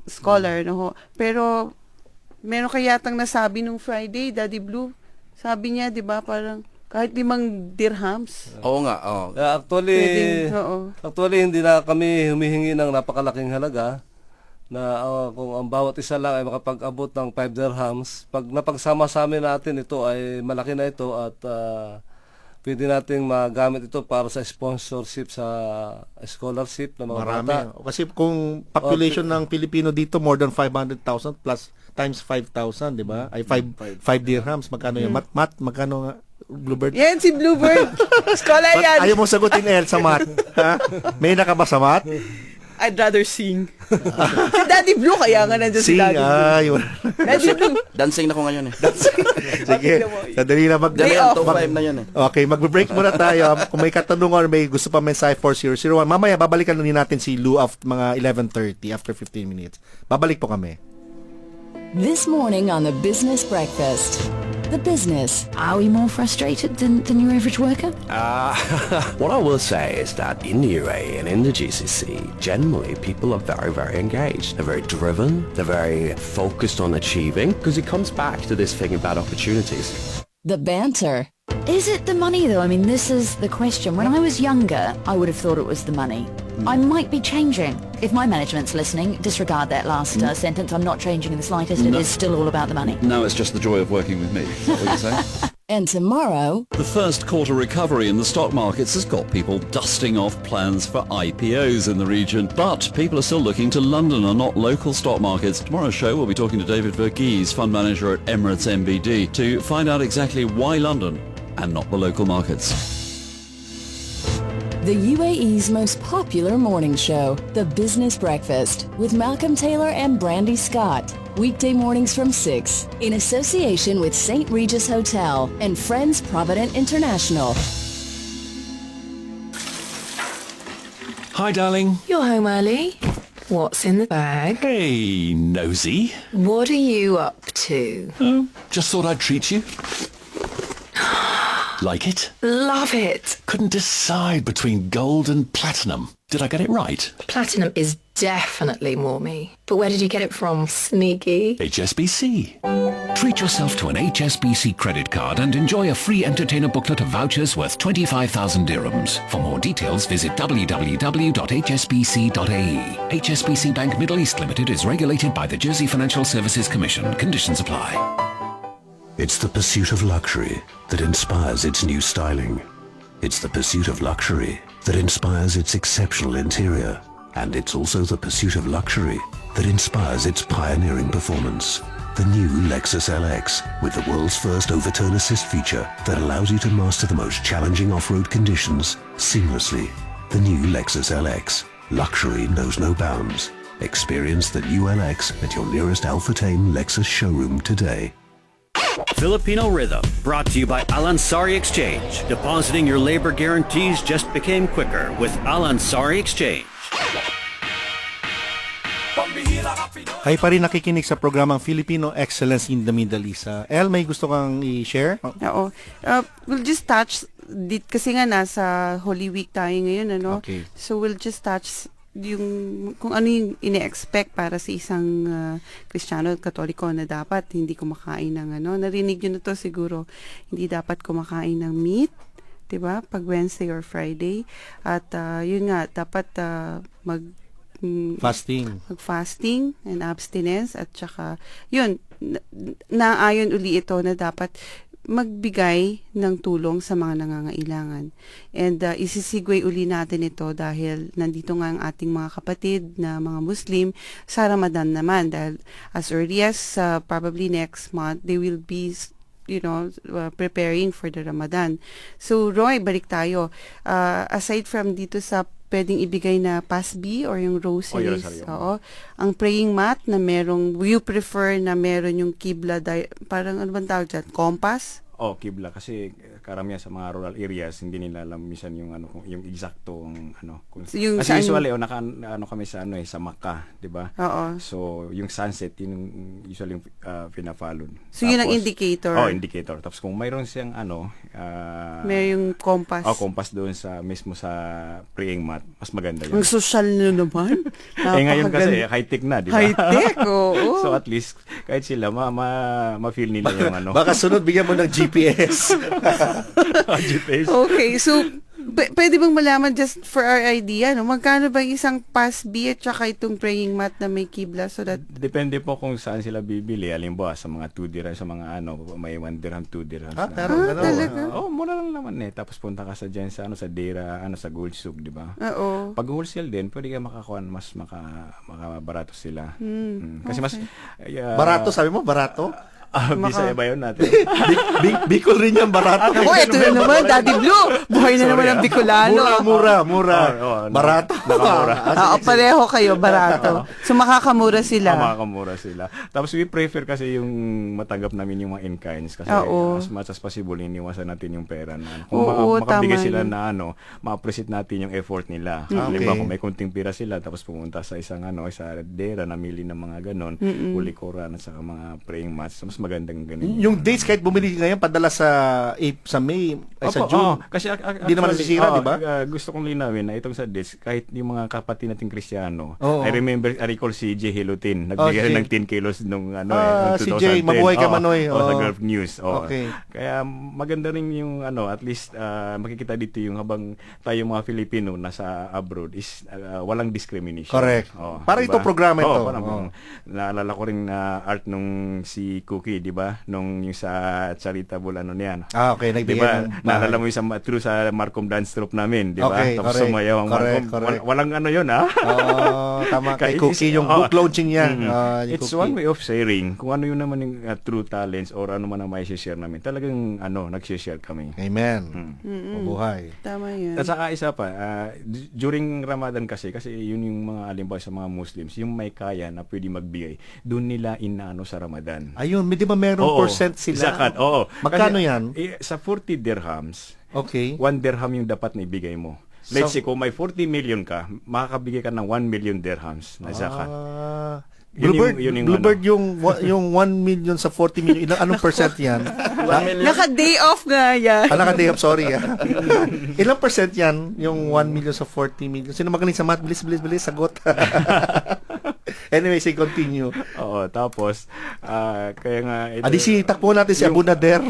scholar, no? Pero meron kayatang nasabi nung Friday, Daddy Blue. Sabi niya, 'di ba, parang kahit 5 dirhams. Oo nga, oo. Actually, hindi na kami humihingi ng napakalaking halaga na kung ang bawat isa lang ay makapag-abot ng 5 dirhams. Pag napagsama-sami natin ito ay malaki na ito at pwede nating magamit ito para sa sponsorship sa scholarship ng mga Marami. bata. Kasi kung population ng Pilipino dito more than 500,000 plus times 5,000, di ba? Ay 5 dirhams. Magkano yung mat? Magkano nga? Bluebird? Yan, si Bluebird. Scholar Ba't yan. ayaw mo sagutin, El, sa mat? Ha? May naka ba sa mat? I'd rather sing. Si Daddy Blue, kaya nga nandiyan si Sing, Daddy Blue. yun. Daddy Blue. Dancing na ko ngayon eh. Sige, sadali na Day off. Top 5 na yun eh. Okay, magbe-break muna tayo. Kung may katanungan or may gusto pa mensahe 4001, mamaya babalikan din natin si Lou after mga 11:30 after 15 minutes. Babalik po kami. This morning on the Business Breakfast. The business. Are we more frustrated than your average worker? What I will say is that in the UAE and in the GCC, generally people are very, very engaged. They're very driven. They're very focused on achieving, because it comes back to this thing about opportunities. The banter. Is it the money though? I mean, this is the question. When I was younger, I would have thought it was the money. I might be changing. If my management's listening, disregard that last sentence. I'm not changing in the slightest. It is still all about the money. No, it's just the joy of working with me. Is that what you're saying? And tomorrow, The first quarter recovery in the stock markets has got people dusting off plans for IPOs in the region. But people are still looking to London and not local stock markets. Tomorrow's show, we'll be talking to David Verghese, fund manager at Emirates MBD, to find out exactly why London and not the local markets. the UAE's most popular morning show, The Business Breakfast, with Malcolm Taylor and Brandy Scott. Weekday mornings from 6, in association with St. Regis Hotel and Friends Provident International. Hi, darling. You're home early. What's in the bag? Hey, nosy. What are you up to? Just thought I'd treat you. Like it? Love it. Couldn't decide between gold and platinum. Did I get it right? Platinum is definitely more me. But where did you get it from, sneaky? HSBC. Treat yourself to an HSBC credit card and enjoy a free entertainer booklet of vouchers worth 25,000 dirhams. For more details, visit www.hsbc.ae. HSBC Bank Middle East Limited is regulated by the Jersey Financial Services Commission. Conditions apply. It's the pursuit of luxury that inspires its new styling. It's the pursuit of luxury that inspires its exceptional interior. And it's also the pursuit of luxury that inspires its pioneering performance. The new Lexus LX, with the world's first overturn assist feature that allows you to master the most challenging off-road conditions seamlessly. The new Lexus LX. Luxury knows no bounds. Experience the new LX at your nearest Alpha Tame Lexus showroom today. Filipino Rhythm, brought to you by Al Ansari Exchange. Depositing your labor guarantees just became quicker with Al Ansari Exchange. Kayo pa rin nakikinig sa programang Filipino Excellence in the Middle East. El, may gusto kang i-share? Oo. We'll just touch, kasi nga nasa Holy Week tayo ngayon, ano? Okay. So we'll just touch yung kung ano yung ine-expect para sa isang Kristiyano at Katoliko na dapat hindi kumakain ng ano. Narinig nyo na to siguro. Hindi dapat kumakain ng meat, 'di ba? Pag Wednesday or Friday. At yun nga, dapat mag-fasting and abstinence, at saka yun, naayon uli ito na dapat magbigay ng tulong sa mga nangangailangan. And isisigway uli natin ito dahil nandito nga ang ating mga kapatid na mga Muslim sa Ramadan naman, dahil as early as probably next month they will be preparing for the Ramadan. So Roy, balik tayo. Aside from dito sa pwedeng ibigay na pasbi or yung rosaries. Oo. Ang praying mat na merong, you prefer na meron yung kibla, parang ano bang tawag dyan? Compass? Kibla. Kasi karamihan sa mga rural areas hindi nila alam minsan yung yung eksaktong kung Yung kasi saan- usually kami sa sa Macca, 'di ba? Oo. So yung sunset yun usually yung pina-follow. So yun ang indicator. Indicator. Tapos kung mayroon siyang May yung compass. compass doon sa mismo sa praying mat, mas maganda yun. Ang social nyo naman. Ngayon kasi Napakaganda. high-tech na, di ba? High-tech, oo. So at least kahit sila ma-feel nila yung Baka sunod bigyan mo ng GPS. GPS. Okay, so pwede bang malaman just for our idea, magkano ba yung isang pass B at saka itong praying mat na may kibla so that Depende po kung saan sila bibili. Halimbawa sa mga 2 dirham, sa mga may 1 dirham, 2 dirham. talaga? Mura lang naman eh. Tapos punta ka sa dyan sa sa Dera, sa Gold Souk, di ba? Oo. Pag wholesale din, pwede ka makakuha mas makabarato sila. Kasi mas Barato, sabi mo? Barato? Bisaya ba yun natin? Bicol rin yan, barato. Oh, ito na naman, Daddy Blue. Buhay na naman ang Bicolano. Mura. Barato. Pareho kayo, barato. So makakakamura sila. Makakamura sila. Tapos we prefer kasi yung matanggap namin yung mga in-kinds kasi as much as possible iniwasan natin yung pera na. Kung makabigay sila na ma-appreciate natin yung effort nila. Halimbawa kung may kunting pira sila tapos pumunta sa isang sa Dera, namili ng mga ganon, uli koran at saka mga praying mats, mas magandang ganun. Yung dates kahit bumili ngayon padala sa May, sa June. Kasi hindi naman nasisira, di ba? Gusto kong linawin na itong sa dates, kahit yung mga kapatid nating Kristiyano, I recall si J. Hilutin, nagbigay rin ng 10 kilos nung noong 2010. Si J, mabuhay ka Manoy. Sa Gulf News. Okay. Kaya maganda rin yung at least makikita dito yung habang tayo mga Filipino nasa abroad is walang discrimination. Correct. Para diba? ito programa ito. Naalala ko rin na art nung si Cookie, di ba? Nung yung sa charitable niyan. Okay, nagbigay diba? ng Naalala mo yung sa Marcom dance troupe namin, di ba? Okay, Tapos correct. sumayaw ang Marcom. Walang yun, tama. Kay Cookie yung book launching niya. It's one way of sharing. Kung ano yun naman yung true talents or ano man ang may share namin. Talagang nag-share kami. Amen. Mabuhay. Tama yun. At saka isa pa, during Ramadan kasi yun yung mga alimbawa sa mga Muslims, yung may kaya na pwede magbigay, doon nila inaano sa Ramadan. Ayun, di ba merong percent sila? Zakat, oo. Magkano kasi, yan? Sa 40 dirhams, okay. 1 dirham yung dapat na ibigay mo. Let's say, kung may 40 million ka, makakabigay ka ng 1 million dirhams na zakat. Bluebird yung 1 million sa 40 million, anong percent yan? Naka-day off nga yan. Naka-day off, sorry. Ilang percent yan, yung 1 million sa 40 million? Sino magaling sa math? Bilis, sagot. Anyway, say continue. Oo, tapos, kaya nga... Adisi, takpo natin si Abu Nader.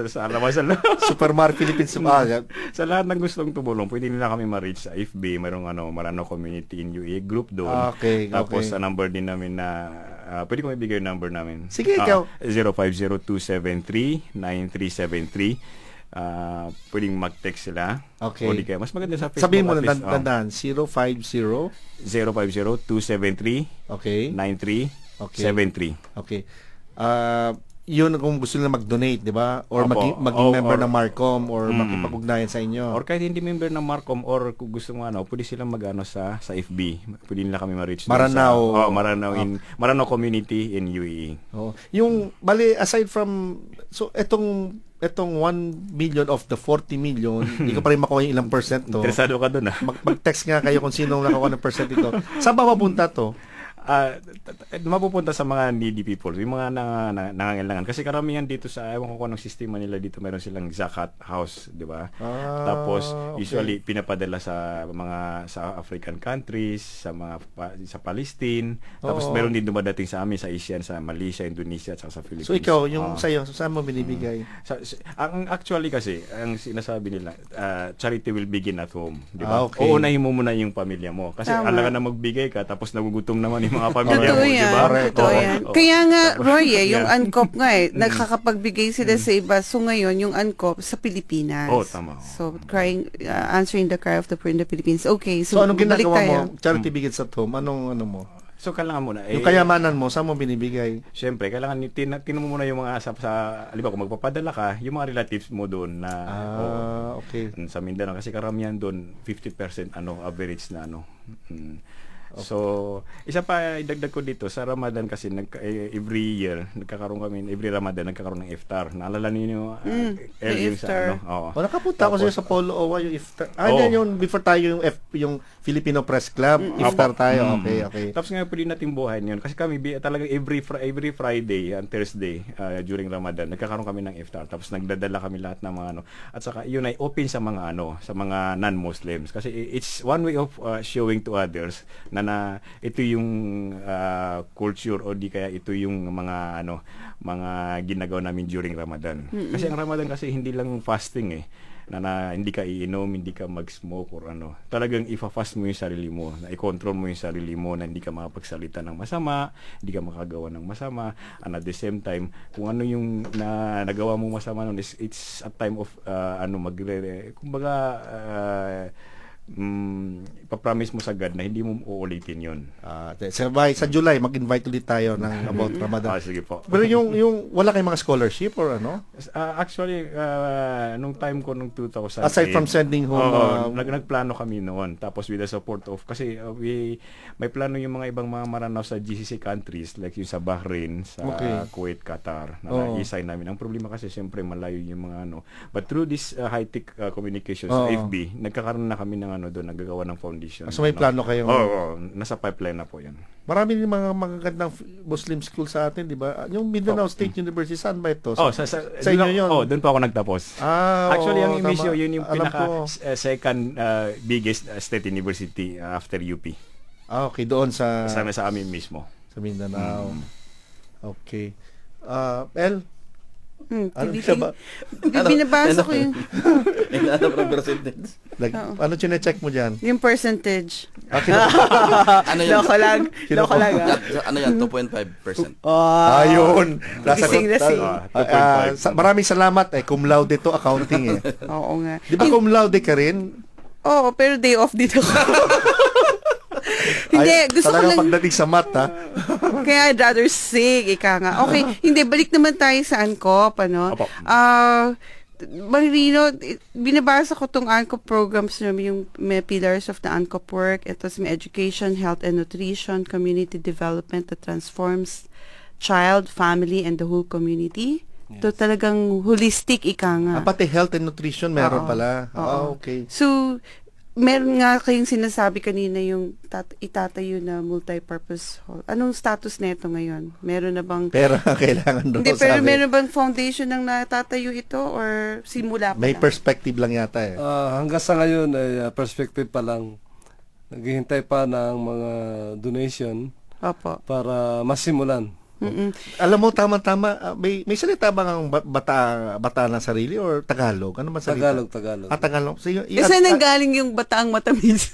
Sa alawasan lang. Supermar Philippines. Sa lahat ng gustong tumulong, pwede nila kami ma-reach sa FB. Mayroong Marano Community in UE group doon. Okay, tapos, sa number din namin na... pwede ko ibigay yung number namin. Sige, ikaw. 050-273-9373. Pwedeng mag-text sila. Okay. O di kaya, mas maganda sa Facebook. Sabihin mo na, tandaan, 050 050-273 okay. 9373. Okay. Yun kung gusto nila mag-donate, di ba? Or maging member ng Marcom or makipag-ugnayan sa inyo. Or kahit hindi member ng Marcom or kung gusto mo pwede silang sa FB. Pwede nila kami ma-reach. Maranao. Maranao Community in UAE. Yung, bali, aside from, so, etong 1 million of the 40 million, hindi ko pa rin makuha yung ilang percent to. Interesado ka doon, Mag-text nga kayo kung sinong nakakuha ng percent ito. Saan ba mapunta to? Mapupunta sa mga needy people, yung mga nangangailangan. Kasi karamihan dito ewan ko kung anong sistema nila dito, meron silang zakat house, di ba? Tapos, usually, pinapadala sa African countries, sa Palestine. Tapos, meron din dumadating sa amin, sa ASEAN, sa Malaysia, Indonesia, at sa Philippines. So, ikaw, yung sa'yo, saan mo binibigay? Actually kasi, ang sinasabi nila, charity will begin at home, di ba? Okay. Uunahin mo muna yung pamilya mo. Kasi alam ka na magbigay ka, tapos nagugutom naman yung mga pamilya mo, di ba? Totoo yan. Kaya nga, Roy, yung UNCOP nga nakakapagbigay sila sa iba. So ngayon, yung UNCOP sa Pilipinas. Tama. So, answering the cry of the poor in the Philippines. Okay, so anong ginagawa tayo. mo? Charity begins at home. Anong mo? So, kailangan muna. Yung kayamanan mo, saan mo binibigay? Siyempre, kailangan tinan mo muna yung mga halimbawa, kung magpapadala ka, yung mga relatives mo doon na okay. Sa Mindanao kasi karamihan doon 50% average na So, isa pa idagdag ko dito sa Ramadan kasi every year every Ramadan nagkakaroon ng iftar. Naalala niyo earlier iftar. sa ano? Oo. Nakapunta ako sa Polo Owa yung iftar. Oo. Yan yung before tayo yung Filipino Press Club, iftar tayo. Okay. Tapos ngayon pwede nating buhayin yun. Kasi kami talagang every Friday and Thursday during Ramadan, nagkakaroon kami ng iftar. Tapos nagdadala kami lahat ng mga At saka yun ay open sa mga sa mga non-Muslims. Kasi it's one way of showing to others na ito yung culture o di kaya ito yung mga mga ginagawa namin during Ramadan. Kasi ang Ramadan kasi hindi lang fasting na hindi ka iinom, hindi ka mag-smoke or Talagang ifa-fast mo yung sarili mo, na i-control mo yung sarili mo na hindi ka makapagsalita ng masama, hindi ka makagawa ng masama, and at the same time, kung ano yung nagawa mo masama nun, it's a time of kumbaga ipapromise mo sa God na hindi mo uulitin yun. Sa July, mag-invite ulit tayo ng about Ramadan. Sige po. Pero yung wala kayong mga scholarship or ano? Actually, nung time ko, nung 2008. Aside from sending home. Nagplano kami noon. Tapos with the support of, kasi may plano yung mga ibang mga maranaw sa GCC countries, like yung sa Bahrain, sa Kuwait, Qatar, na i-sign namin. Ang problema kasi, siyempre, malayo yung mga But through this high-tech communications, FB, nagkakaroon na kami ng doon, nagagawa ng foundation. So may plano kayong... Nasa pipeline na po yan. Marami din mga magagandang Muslim school sa atin, di ba? Yung Mindanao State University, saan ba ito? Sa inyo yun? Doon pa ako nagtapos. Actually, ang MSU, yun yung pinaka second biggest state university after UP. Okay, doon sa amin mismo. Sa Mindanao. Okay. El? Binabasa ko yung... Ano chine-check mo dyan? Yung percentage. Okay. Loko lang. Ano yan? 2.5%. Ayun. Gising na Maraming salamat. Cum laude to accounting Oo nga. Di ba cum laude ka rin? Oo, pero day off dito ako. Hindi, gusto ko lang... pagdating sa math, ha? Kaya I'd rather sing, ika nga. Okay, hindi, balik naman tayo sa ANCOP, Marino, binabasa ko tong ANCOP programs namin, yung may pillars of the ANCOP work. Ito may education, health and nutrition, community development that transforms child, family, and the whole community. Yes. Ito talagang holistic, ika nga. Pati health and nutrition meron pala. Okay. So, meron nga kayong sinasabi kanina yung itatayo na multi-purpose hall. Anong status nito ngayon? Meron na bang... Pero kailangan doon. Hindi, pero meron bang foundation ng natatayo ito or simula pa May lang? perspective lang yata Hanggang sa ngayon ay perspective pa lang. Naghihintay pa ng mga donation para masimulan. Alam mo, tama-tama, may salita bang ang bata ng sarili or Tagalog? Ano man salita? Tagalog. Tagalog. So, saan nanggaling yung bataang matamis?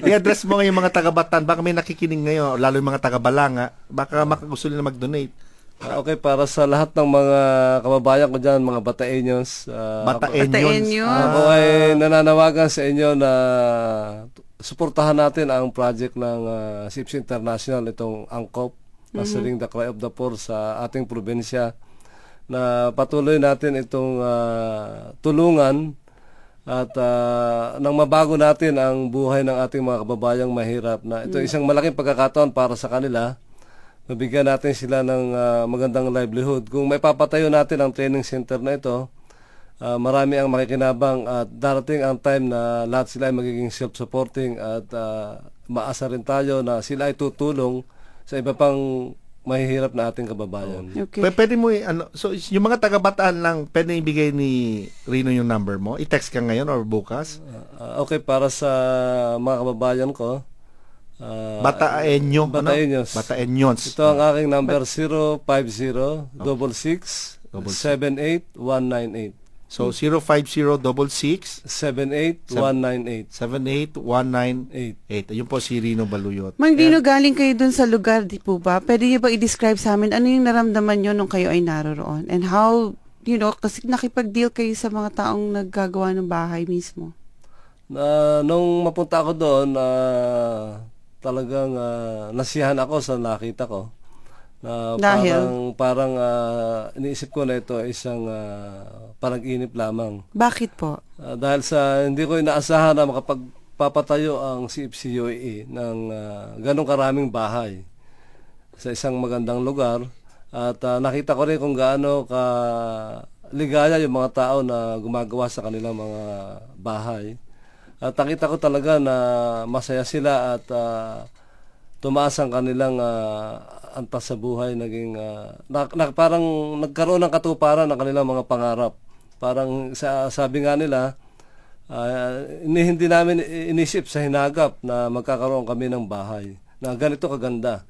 I-address mo ngayon mga taga-Bataan. Baka may nakikinig ngayon, lalo yung mga taga-Balanga. Baka makagusto nila mag-donate. Okay, para sa lahat ng mga kababayan ko dyan, mga Bataeños. Bataeños. Ako ay nananawagan sa inyo na suportahan natin ang project ng SIPS International, itong ANCOP, Answering the Cry of the Poor sa ating probinsya, na patuloy natin itong tulungan at nang mabago natin ang buhay ng ating mga kababayang mahirap, na ito isang malaking pagkakataon para sa kanila. Mabigyan natin sila ng magandang livelihood. Kung may papatayo natin ang training center na ito, marami ang makikinabang at darating ang time na lahat sila ay magiging self-supporting at maasa rin tayo na sila ay tutulong sa iba pang mahihirap na ating kababayan. Okay. Pwede mo so yung mga taga-Bataan lang, pwede ibigay ni Rino yung number mo? I-text ka ngayon or bukas? Okay, para sa mga kababayan ko, Bataeños. Ito ang aking number, 050-5078198. So 05066 78198. 78198. Ayun po si Rino Baluyot. Mang Rino, galing kayo dun sa lugar, di po ba? Pwede niyo ba i-describe sa amin ano yung naramdaman niyo nung kayo ay naroroon? And how, kasi nakipag-deal kayo sa mga taong naggagawa ng bahay mismo? Nung mapunta ako doon, talagang nasiyahan ako sa nakita ko. Parang iniisip ko na ito ay isang panaginip lamang. Bakit po? Dahil sa hindi ko inaasahan na magpapatayo ang CFCUAE ng ganong karaming bahay sa isang magandang lugar. At nakita ko rin kung gaano ka ligaya yung mga tao na gumagawa sa kanilang mga bahay. At nakita ko talaga na masaya sila at tumaas ang kanilang antas sa buhay. Naging, parang nagkaroon ng katuparan ng kanilang mga pangarap. Parang sabi nga nila, hindi namin inisip sa hinagap na magkakaroon kami ng bahay na ganito kaganda.